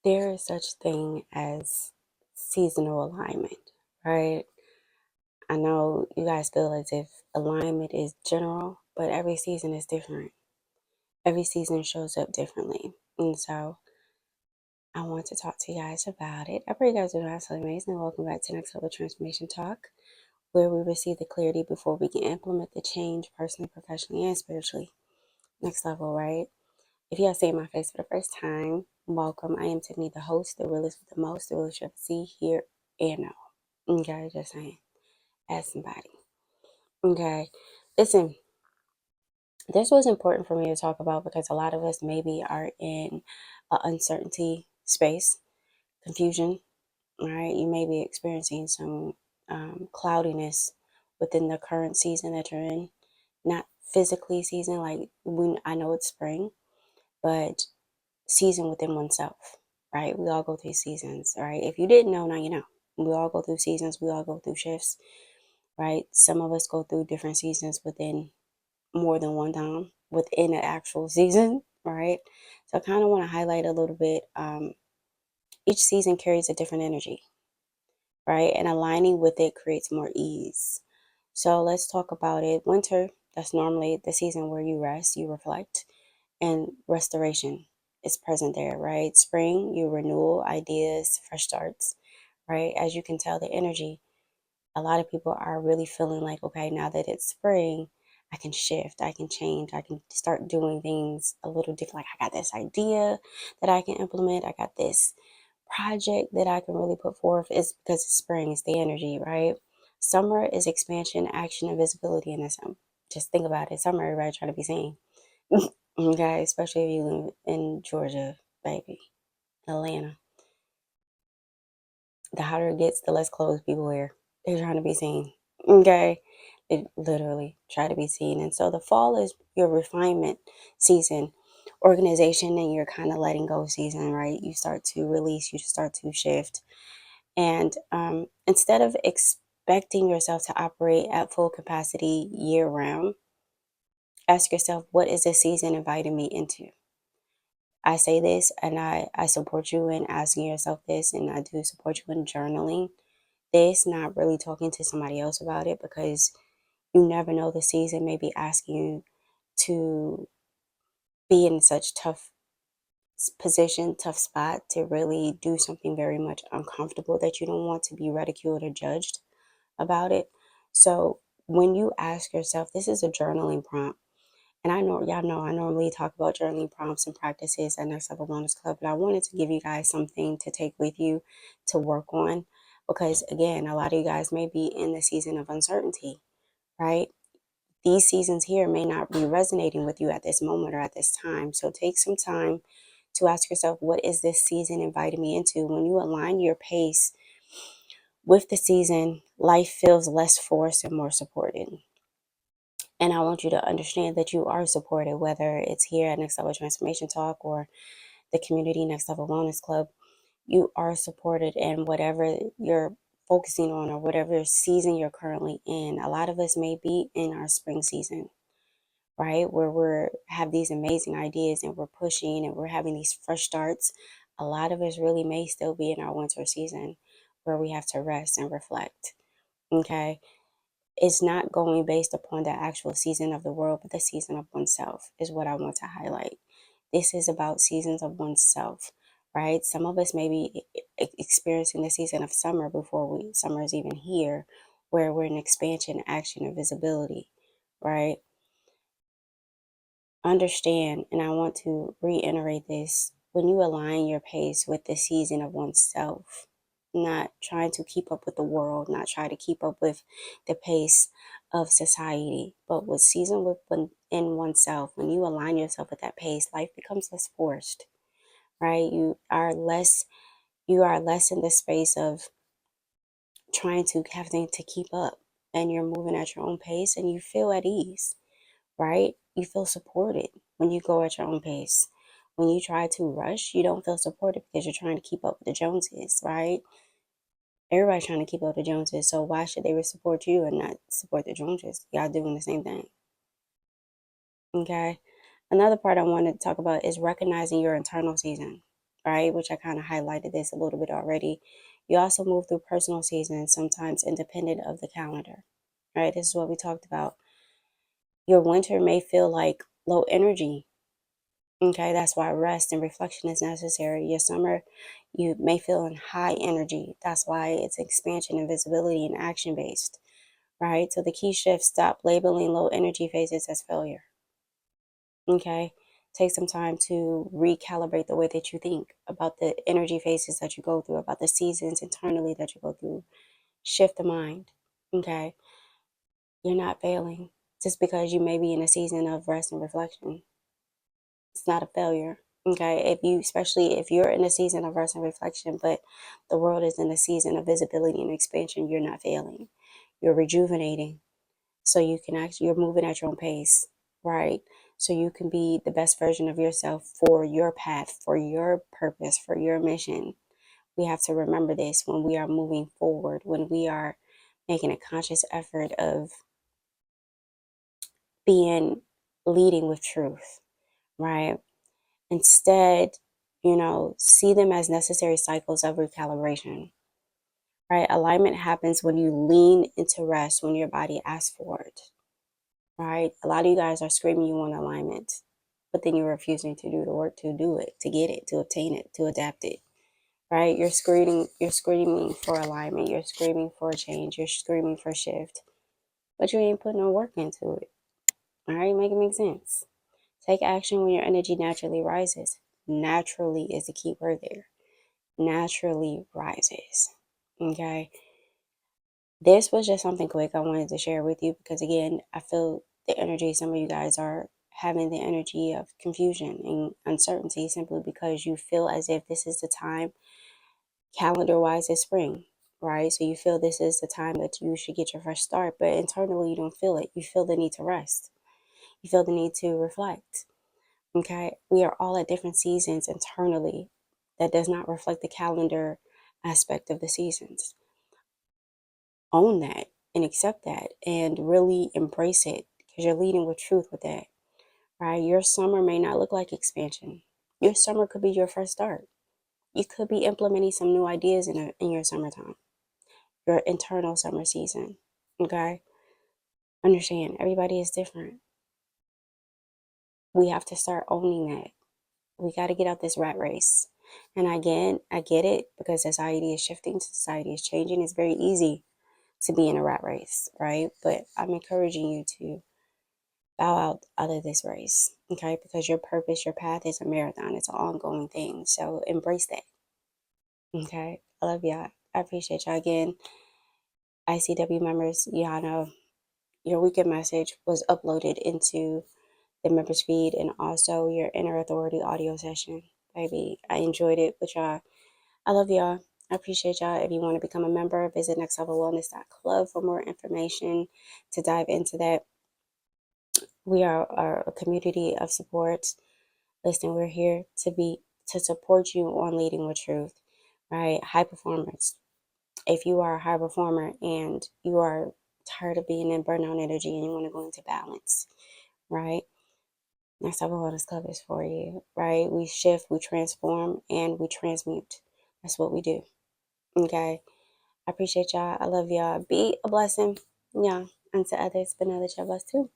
There is such thing as seasonal alignment, right? I know you guys feel as if alignment is general, but every season is different. Every season shows up differently. And so I want to talk to you guys about it. I pray you guys are doing absolutely amazing. Welcome back to Next Level Transformation Talk, where we receive the clarity before we can implement the change personally, professionally, and spiritually. Next level, right? If you have seen my face for the first time, welcome. I am Tiffany, the host, the realist with the most, the realist you have to see, hear, and know. Okay, just saying. Ask somebody. Okay. Listen, this was important for me to talk about because a lot of us maybe are in an uncertainty space, confusion, right? You may be experiencing some cloudiness within the current season that you're in. Not physically season, like I know it's spring, but season within oneself, right? We all go through seasons, right? If you didn't know, now you know. We all go through seasons, we all go through shifts, right? Some of us go through different seasons within more than one time within an actual season, right? So I kind of want to highlight a little bit. Each season carries a different energy, right? And aligning with it creates more ease. So let's talk about it. Winter, that's normally the season where you rest, you reflect, and restoration is present there, right? Spring, you renewal, ideas, fresh starts, right? As you can tell, the energy, a lot of people are really feeling like, okay, now that it's spring, I can shift, I can change, I can start doing things a little different. Like, I got this idea that I can implement, I got this project that I can really put forth. It's because it's spring, it's the energy, right? Summer is expansion, action, and visibility in this. Just think about it. Summer, everybody trying to be seen. Okay, especially if you live in Georgia, baby, Atlanta. The hotter it gets, the less clothes people wear. They're trying to be seen. Okay, it literally try to be seen. And so the fall is your refinement season, organization, and your kind of letting go season, right? You start to release, you start to shift, and instead of expecting yourself to operate at full capacity year round, ask yourself, what is this season inviting me into? I say this and I support you in asking yourself this, and I do support you in journaling this, not really talking to somebody else about it, because you never know, the season may be asking you to be in such tough position, tough spot, to really do something very much uncomfortable that you don't want to be ridiculed or judged about it. So when you ask yourself, this is a journaling prompt. And I know y'all know I normally talk about journaling prompts and practices at Next Level Wellness Club, but I wanted to give you guys something to take with you to work on, because again, a lot of you guys may be in the season of uncertainty, right? These seasons here may not be resonating with you at this moment or at this time. So take some time to ask yourself, what is this season inviting me into? When you align your pace with the season, life feels less forced and more supported. And I want you to understand that you are supported, whether it's here at Next Level Transformation Talk or the community Next Level Wellness Club. You are supported in whatever you're focusing on or whatever season you're currently in. A lot of us may be in our spring season, right? Where we're have these amazing ideas and we're pushing and we're having these fresh starts. A lot of us really may still be in our winter season where we have to rest and reflect. Okay. It's not going based upon the actual season of the world, but the season of oneself is what I want to highlight. This is about seasons of oneself, right? Some of us may be experiencing the season of summer before summer is even here, where we're in expansion, action, and visibility, right? Understand, and I want to reiterate this, when you align your pace with the season of oneself, not trying to keep up with the world, not trying to keep up with the pace of society, but with season within oneself, when you align yourself with that pace, life becomes less forced, right? You are less in the space of trying to having to keep up, and you're moving at your own pace and you feel at ease, right? You feel supported when you go at your own pace. When you try to rush, you don't feel supported because you're trying to keep up with the Joneses, right? Everybody's trying to keep up with the Joneses, so why should they support you and not support the Joneses? Y'all doing the same thing, okay? Another part I wanted to talk about is recognizing your internal season, right? Which I kind of highlighted this a little bit already. You also move through personal seasons, sometimes independent of the calendar, right? This is what we talked about. Your winter may feel like low energy. Okay, that's why rest and reflection is necessary. Your summer, you may feel in high energy. That's why it's expansion and visibility and action based, right? So the key shift: stop labeling low energy phases as failure. Okay, take some time to recalibrate the way that you think about the energy phases that you go through, about the seasons internally that you go through. Shift the mind. Okay, you're not failing just because you may be in a season of rest and reflection. It's not a failure. Okay, especially if you're in a season of rest and reflection, but the world is in a season of visibility and expansion, you're not failing. You're rejuvenating. So you can actually, you're moving at your own pace, right? So you can be the best version of yourself for your path, for your purpose, for your mission. We have to remember this when we are moving forward, when we are making a conscious effort of being leading with truth, right? Instead, see them as necessary cycles of recalibration, right? Alignment happens when you lean into rest, when your body asks for it, right? A lot of you guys are screaming you want alignment, but then you're refusing to do the work to do it, to get it, to obtain it, to adapt it, right? You're screaming for alignment, you're screaming for a change, you're screaming for shift, but you ain't putting no work into it. All right, make it make sense. Take action when your energy naturally rises. Naturally is the key word there. Naturally rises. Okay. This was just something quick I wanted to share with you because, again, I feel the energy. Some of you guys are having the energy of confusion and uncertainty simply because you feel as if this is the time, calendar wise, is spring, right? So you feel this is the time that you should get your fresh start, but internally you don't feel it. You feel the need to rest, you feel the need to reflect. Okay. We are all at different seasons internally. That does not reflect the calendar aspect of the seasons. Own that and accept that and really embrace it because you're leading with truth with that, right? Your summer may not look like expansion. Your summer could be your first start. You could be implementing some new ideas in your summertime, your internal summer season. Okay? Understand, everybody is different. We have to start owning that. We got to get out this rat race. And again, I get it because society is shifting, society is changing. It's very easy to be in a rat race, right? But I'm encouraging you to bow out of this race, okay? Because your purpose, your path is a marathon. It's an ongoing thing. So embrace that, okay? I love y'all. I appreciate y'all again. ICW members, y'all know your weekend message was uploaded into the members feed and also your inner authority audio session. Baby, I enjoyed it with y'all. I love y'all. I appreciate y'all. If you want to become a member, visit nextlevelwellness.club for more information to dive into that. We are a community of support. Listen, we're here to support you on leading with truth, right? High performance. If you are a high performer and you are tired of being in burnout energy and you want to go into balance, right? Next Level Wellness Club is for you, right? We shift, we transform, and we transmute. That's what we do. Okay. I appreciate y'all. I love y'all. Be a blessing, yeah, unto others, but know that you're blessed too.